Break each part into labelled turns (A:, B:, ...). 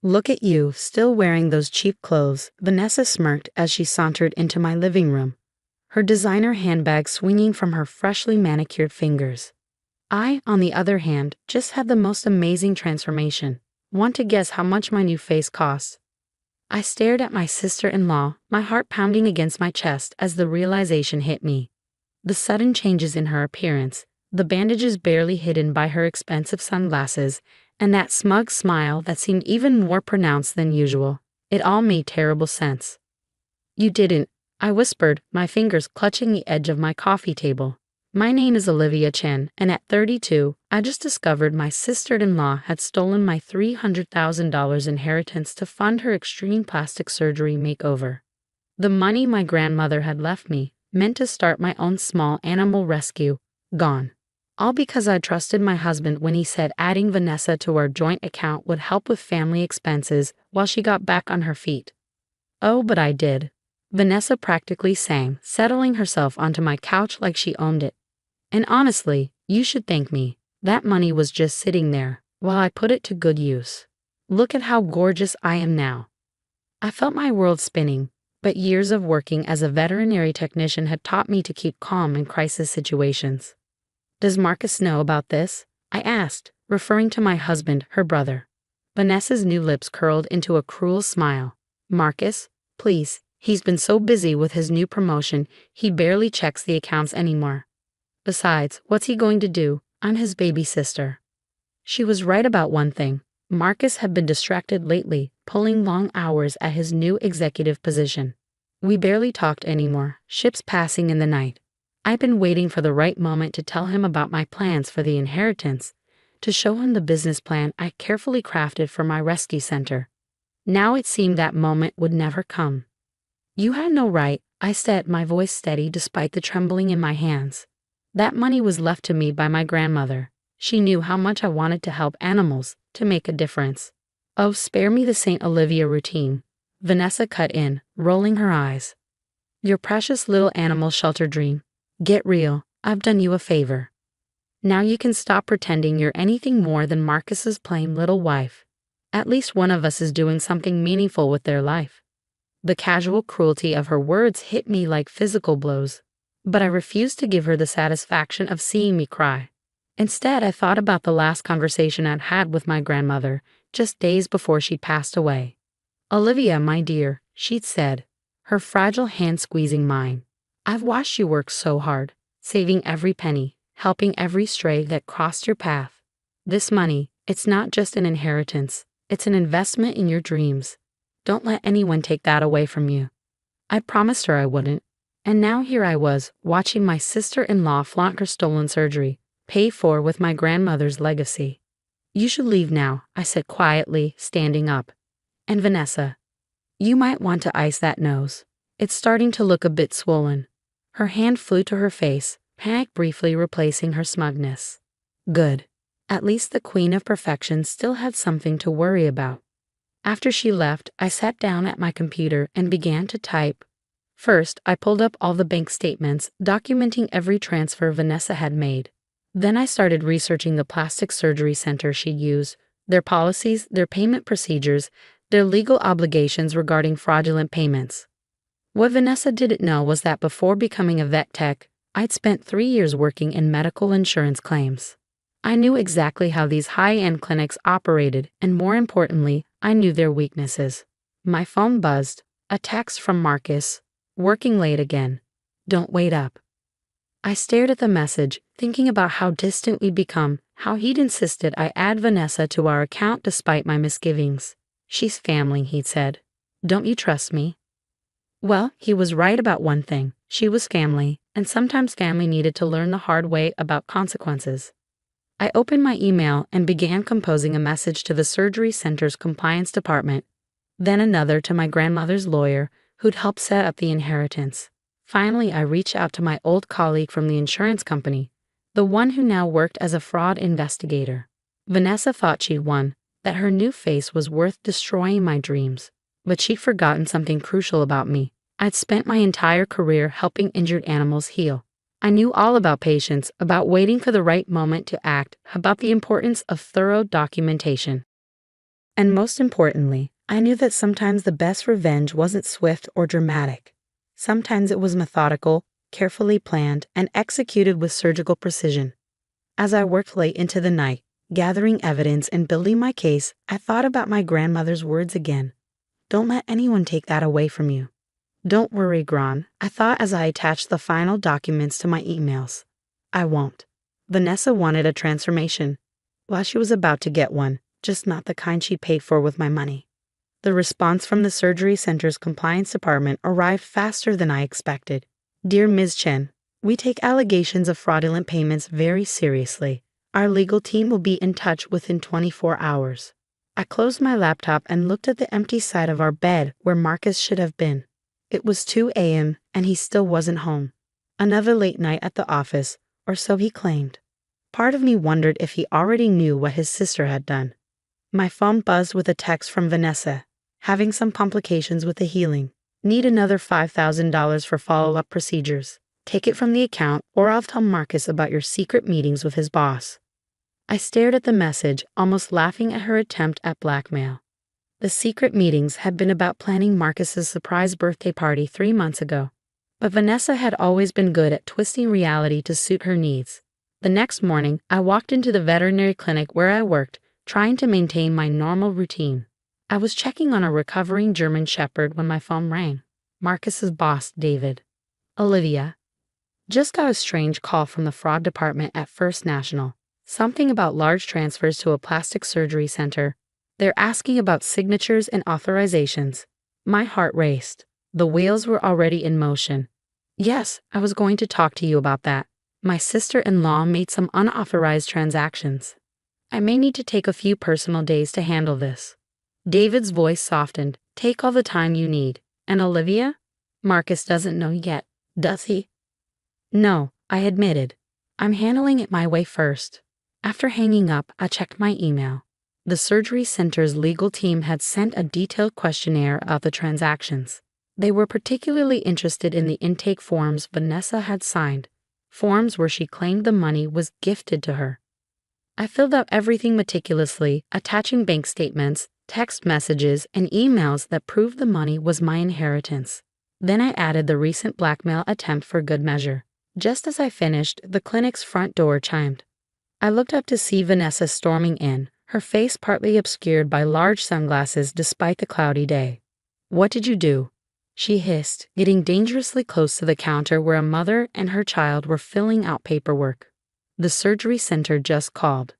A: Look at you, still wearing those cheap clothes, Vanessa smirked as she sauntered into my living room, her designer handbag swinging from her freshly manicured fingers. I, on the other hand, just had the most amazing transformation. Want to guess how much my new face costs? I stared at my sister-in-law, my heart pounding against my chest as the realization hit me. The sudden changes in her appearance, the bandages barely hidden by her expensive sunglasses, and that smug smile that seemed even more pronounced than usual. It all made terrible sense. "You didn't," I whispered, my fingers clutching the edge of my coffee table. "My name is Olivia Chen, and at 32, I just discovered my sister-in-law had stolen my $300,000 inheritance to fund her extreme plastic surgery makeover. The money my grandmother had left me, meant to start my own small animal rescue, gone. All because I trusted my husband when he said adding Vanessa to our joint account would help with family expenses while she got back on her feet. Oh, but I did." Vanessa practically sang, settling herself onto my couch like she owned it. "And honestly, you should thank me. That money was just sitting there, while I put it to good use. Look at how gorgeous I am now." I felt my world spinning, but years of working as a veterinary technician had taught me to keep calm in crisis situations. "Does Marcus know about this?" I asked, referring to my husband, her brother. Vanessa's new lips curled into a cruel smile. "Marcus? Please, he's been so busy with his new promotion, he barely checks the accounts anymore. Besides, what's he going to do? I'm his baby sister." She was right about one thing. Marcus had been distracted lately, pulling long hours at his new executive position. We barely talked anymore, ships passing in the night. I'd been waiting for the right moment to tell him about my plans for the inheritance, to show him the business plan I carefully crafted for my rescue center. Now it seemed that moment would never come. "You had no right," I said, my voice steady despite the trembling in my hands. "That money was left to me by my grandmother. She knew how much I wanted to help animals, to make a difference." "Oh, spare me the St. Olivia routine," Vanessa cut in, rolling her eyes. "Your precious little animal shelter dream. Get real, I've done you a favor. Now you can stop pretending you're anything more than Marcus's plain little wife. At least one of us is doing something meaningful with their life." The casual cruelty of her words hit me like physical blows, but I refused to give her the satisfaction of seeing me cry. Instead, I thought about the last conversation I'd had with my grandmother, just days before she passed away. "Olivia, my dear," she'd said, her fragile hand squeezing mine. "I've watched you work so hard, saving every penny, helping every stray that crossed your path. This money, it's not just an inheritance, it's an investment in your dreams. Don't let anyone take that away from you." I promised her I wouldn't, and now here I was, watching my sister-in-law flaunt her stolen surgery, paid for with my grandmother's legacy. "You should leave now," I said quietly, standing up. "And Vanessa, you might want to ice that nose. It's starting to look a bit swollen." Her hand flew to her face, panic briefly replacing her smugness. Good. At least the queen of perfection still had something to worry about. After she left, I sat down at my computer and began to type. First, I pulled up all the bank statements, documenting every transfer Vanessa had made. Then I started researching the plastic surgery center she'd used, their policies, their payment procedures, their legal obligations regarding fraudulent payments. What Vanessa didn't know was that before becoming a vet tech, I'd spent 3 years working in medical insurance claims. I knew exactly how these high-end clinics operated, and more importantly, I knew their weaknesses. My phone buzzed, a text from Marcus. "Working late again. Don't wait up." I stared at the message, thinking about how distant we'd become, how he'd insisted I add Vanessa to our account despite my misgivings. "She's family," he'd said. "Don't you trust me?" Well, he was right about one thing. She was family, and sometimes family needed to learn the hard way about consequences. I opened my email and began composing a message to the surgery center's compliance department, then another to my grandmother's lawyer, who'd helped set up the inheritance. Finally, I reached out to my old colleague from the insurance company, the one who now worked as a fraud investigator. Vanessa thought she'd won, that her new face was worth destroying my dreams. But she'd forgotten something crucial about me. I'd spent my entire career helping injured animals heal. I knew all about patience, about waiting for the right moment to act, about the importance of thorough documentation. And most importantly, I knew that sometimes the best revenge wasn't swift or dramatic. Sometimes it was methodical, carefully planned, and executed with surgical precision. As I worked late into the night, gathering evidence and building my case, I thought about my grandmother's words again. Don't let anyone take that away from you. Don't worry, Gran, I thought as I attached the final documents to my emails. I won't. Vanessa wanted a transformation. Well, she was about to get one, just not the kind she paid for with my money. The response from the surgery center's compliance department arrived faster than I expected. Dear Ms. Chen, we take allegations of fraudulent payments very seriously. Our legal team will be in touch within 24 hours. I closed my laptop and looked at the empty side of our bed where Marcus should have been. It was 2 a.m. and he still wasn't home. Another late night at the office, or so he claimed. Part of me wondered if he already knew what his sister had done. My phone buzzed with a text from Vanessa. Having some complications with the healing. Need another $5,000 for follow-up procedures. Take it from the account or I'll tell Marcus about your secret meetings with his boss. I stared at the message, almost laughing at her attempt at blackmail. The secret meetings had been about planning Marcus's surprise birthday party 3 months ago. But Vanessa had always been good at twisting reality to suit her needs. The next morning, I walked into the veterinary clinic where I worked, trying to maintain my normal routine. I was checking on a recovering German Shepherd when my phone rang. Marcus's boss, David. Olivia. Just got a strange call from the fraud department at First National. Something about large transfers to a plastic surgery center. They're asking about signatures and authorizations. My heart raced. The wheels were already in motion. Yes, I was going to talk to you about that. My sister-in-law made some unauthorized transactions. I may need to take a few personal days to handle this. David's voice softened. Take all the time you need. And Olivia? Marcus doesn't know yet, does he? No, I admitted. I'm handling it my way first. After hanging up, I checked my email. The surgery center's legal team had sent a detailed questionnaire about the transactions. They were particularly interested in the intake forms Vanessa had signed, forms where she claimed the money was gifted to her. I filled out everything meticulously, attaching bank statements, text messages, and emails that proved the money was my inheritance. Then I added the recent blackmail attempt for good measure. Just as I finished, the clinic's front door chimed. I looked up to see Vanessa storming in, her face partly obscured by large sunglasses despite the cloudy day. What did you do? She hissed, getting dangerously close to the counter where a mother and her child were filling out paperwork. The surgery center just called.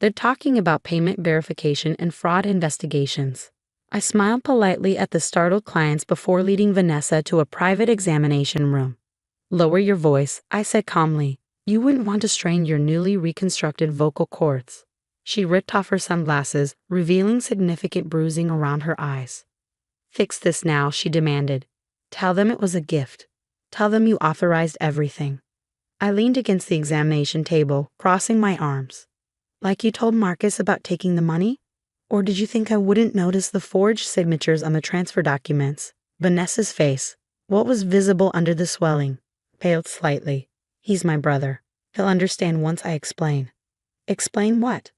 A: They're talking about payment verification and fraud investigations. I smiled politely at the startled clients before leading Vanessa to a private examination room. Lower your voice, I said calmly. You wouldn't want to strain your newly reconstructed vocal cords. She ripped off her sunglasses, revealing significant bruising around her eyes. Fix this now, she demanded. Tell them it was a gift. Tell them you authorized everything. I leaned against the examination table, crossing my arms. Like you told Marcus about taking the money? Or did you think I wouldn't notice the forged signatures on the transfer documents? Vanessa's face, what was visible under the swelling, paled slightly. He's my brother. He'll understand once I explain. Explain what?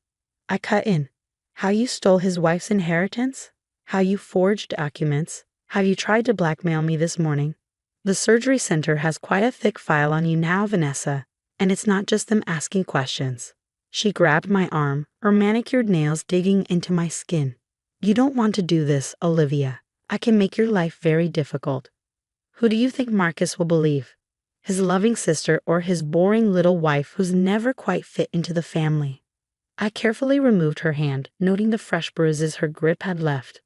A: I cut in. How you stole his wife's inheritance? How you forged documents? How you tried to blackmail me this morning? The surgery center has quite a thick file on you now, Vanessa, and it's not just them asking questions. She grabbed my arm, her manicured nails digging into my skin. You don't want to do this, Olivia. I can make your life very difficult. Who do you think Marcus will believe? His loving sister or his boring little wife who's never quite fit into the family? I carefully removed her hand, noting the fresh bruises her grip had left.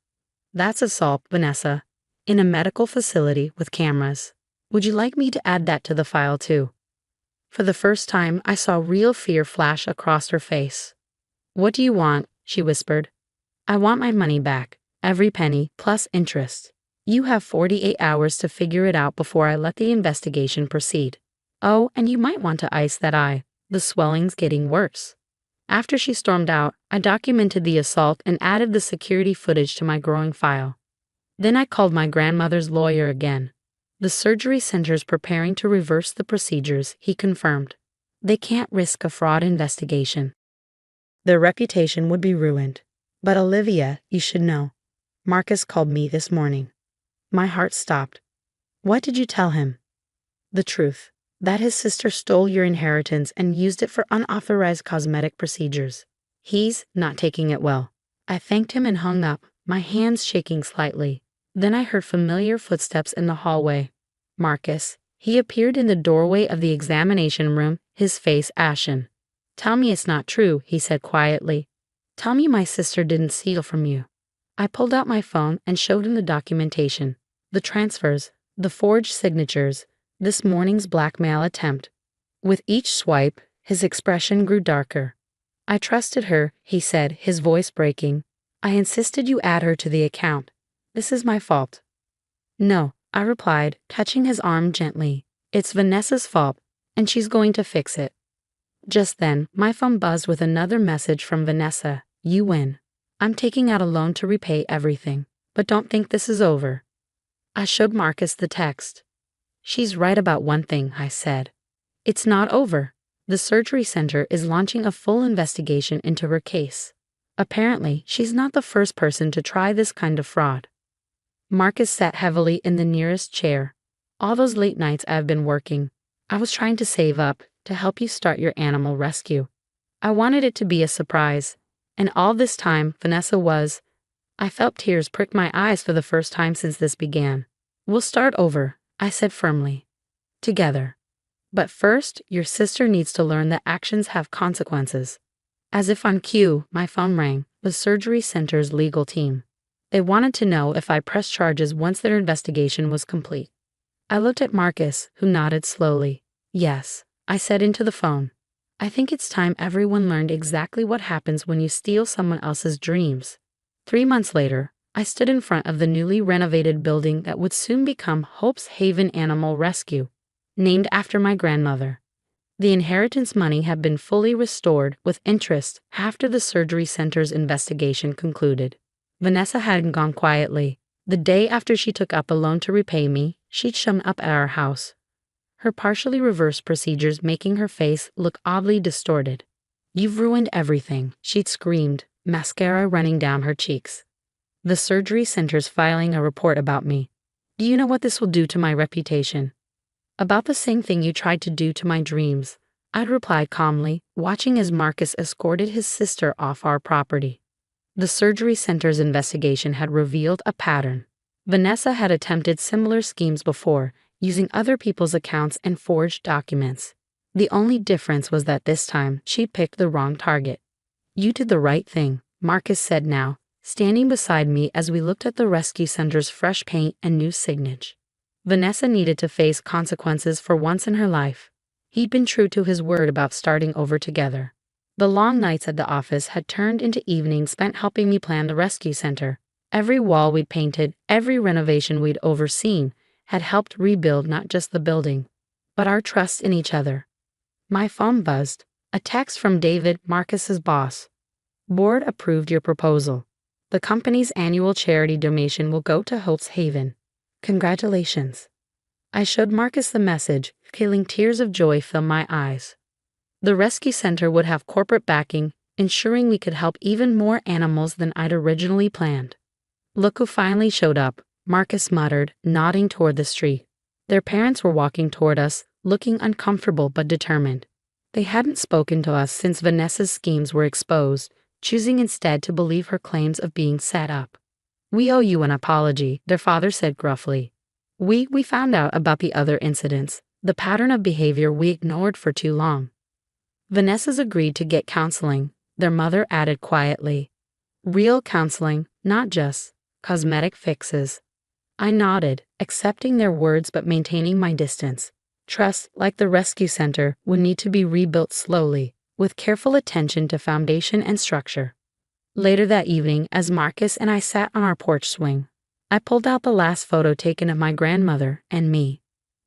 A: That's assault, Vanessa. In a medical facility with cameras. Would you like me to add that to the file too? For the first time, I saw real fear flash across her face. What do you want? She whispered. I want my money back, every penny, plus interest. You have 48 hours to figure it out before I let the investigation proceed. Oh, and you might want to ice that eye. The swelling's getting worse. After she stormed out, I documented the assault and added the security footage to my growing file. Then I called my grandmother's lawyer again. The surgery center's preparing to reverse the procedures, he confirmed. They can't risk a fraud investigation. Their reputation would be ruined. But Olivia, you should know. Marcus called me this morning. My heart stopped. What did you tell him? The truth. That his sister stole your inheritance and used it for unauthorized cosmetic procedures. He's not taking it well. I thanked him and hung up, my hands shaking slightly. Then I heard familiar footsteps in the hallway. Marcus. He appeared in the doorway of the examination room, his face ashen. Tell me it's not true, he said quietly. Tell me my sister didn't steal from you. I pulled out my phone and showed him the documentation, the transfers, the forged signatures, this morning's blackmail attempt. With each swipe, his expression grew darker. I trusted her, he said, his voice breaking. I insisted you add her to the account. This is my fault. No, I replied, touching his arm gently. It's Vanessa's fault, and she's going to fix it. Just then, my phone buzzed with another message from Vanessa. You win. I'm taking out a loan to repay everything, but don't think this is over. I showed Marcus the text. She's right about one thing, I said. It's not over. The surgery center is launching a full investigation into her case. Apparently, she's not the first person to try this kind of fraud. Marcus sat heavily in the nearest chair. All those late nights I've been working, I was trying to save up to help you start your animal rescue. I wanted it to be a surprise. And all this time, Vanessa was. I felt tears prick my eyes for the first time since this began. We'll start over, I said firmly. Together. But first, your sister needs to learn that actions have consequences. As if on cue, my phone rang, the surgery center's legal team. They wanted to know if I pressed charges once their investigation was complete. I looked at Marcus, who nodded slowly. Yes, I said into the phone. I think it's time everyone learned exactly what happens when you steal someone else's dreams. 3 months later, I stood in front of the newly renovated building that would soon become Hope's Haven Animal Rescue, named after my grandmother. The inheritance money had been fully restored with interest after the surgery center's investigation concluded. Vanessa hadn't gone quietly. The day after she took up a loan to repay me, she'd shown up at our house. Her partially reversed procedures making her face look oddly distorted. You've ruined everything, she'd screamed, mascara running down her cheeks. The surgery center's filing a report about me. Do you know what this will do to my reputation? About the same thing you tried to do to my dreams, I'd replied calmly, watching as Marcus escorted his sister off our property. The surgery center's investigation had revealed a pattern. Vanessa had attempted similar schemes before, using other people's accounts and forged documents. The only difference was that this time she picked the wrong target. You did the right thing, Marcus said now, standing beside me as we looked at the rescue center's fresh paint and new signage. Vanessa needed to face consequences for once in her life. He'd been true to his word about starting over together. The long nights at the office had turned into evenings spent helping me plan the rescue center. Every wall we'd painted, every renovation we'd overseen, had helped rebuild not just the building, but our trust in each other. My phone buzzed. A text from David, Marcus's boss. Board approved your proposal. The company's annual charity donation will go to Hope's Haven. Congratulations. I showed Marcus the message, feeling tears of joy fill my eyes. The rescue center would have corporate backing, ensuring we could help even more animals than I'd originally planned. Look who finally showed up, Marcus muttered, nodding toward the street. Their parents were walking toward us, looking uncomfortable but determined. They hadn't spoken to us since Vanessa's schemes were exposed, choosing instead to believe her claims of being set up. We owe you an apology, their father said gruffly. We found out about the other incidents, the pattern of behavior we ignored for too long. Vanessa's agreed to get counseling, their mother added quietly. Real counseling, not just cosmetic fixes. I nodded, accepting their words but maintaining my distance. Trust, like the rescue center, would need to be rebuilt slowly, with careful attention to foundation and structure. Later that evening, as Marcus and I sat on our porch swing, I pulled out the last photo taken of my grandmother and me.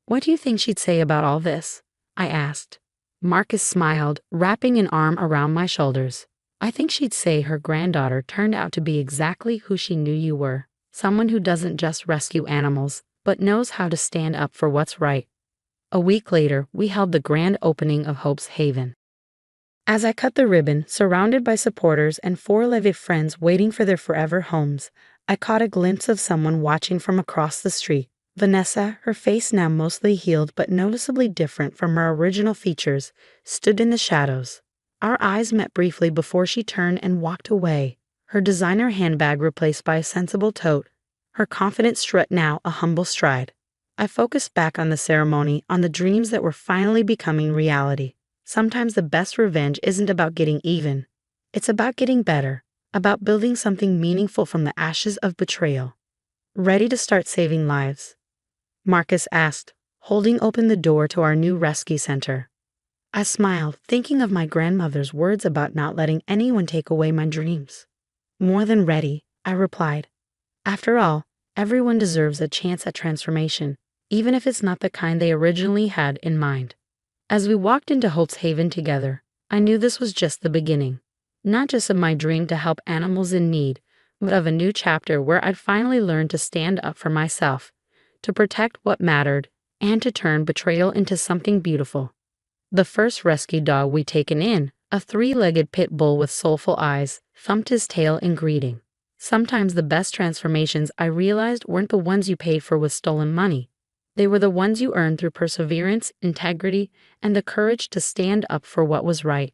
A: What do you think she'd say about all this? I asked. Marcus smiled, wrapping an arm around my shoulders. I think she'd say her granddaughter turned out to be exactly who she knew you were. Someone who doesn't just rescue animals, but knows how to stand up for what's right. A week later, we held the grand opening of Hope's Haven. As I cut the ribbon, surrounded by supporters and four-legged friends waiting for their forever homes, I caught a glimpse of someone watching from across the street. Vanessa, her face now mostly healed but noticeably different from her original features, stood in the shadows. Our eyes met briefly before she turned and walked away, her designer handbag replaced by a sensible tote, her confident strut now a humble stride. I focused back on the ceremony, on the dreams that were finally becoming reality. Sometimes the best revenge isn't about getting even. It's about getting better, about building something meaningful from the ashes of betrayal. Ready to start saving lives? Marcus asked, holding open the door to our new rescue center. I smiled, thinking of my grandmother's words about not letting anyone take away my dreams. More than ready, I replied. After all, everyone deserves a chance at transformation, even if it's not the kind they originally had in mind. As we walked into Holt's Haven together, I knew this was just the beginning. Not just of my dream to help animals in need, but of a new chapter where I'd finally learn to stand up for myself, to protect what mattered, and to turn betrayal into something beautiful. The first rescue dog we'd taken in, a three-legged pit bull with soulful eyes, thumped his tail in greeting. Sometimes the best transformations I realized weren't the ones you paid for with stolen money. They were the ones you earned through perseverance, integrity, and the courage to stand up for what was right.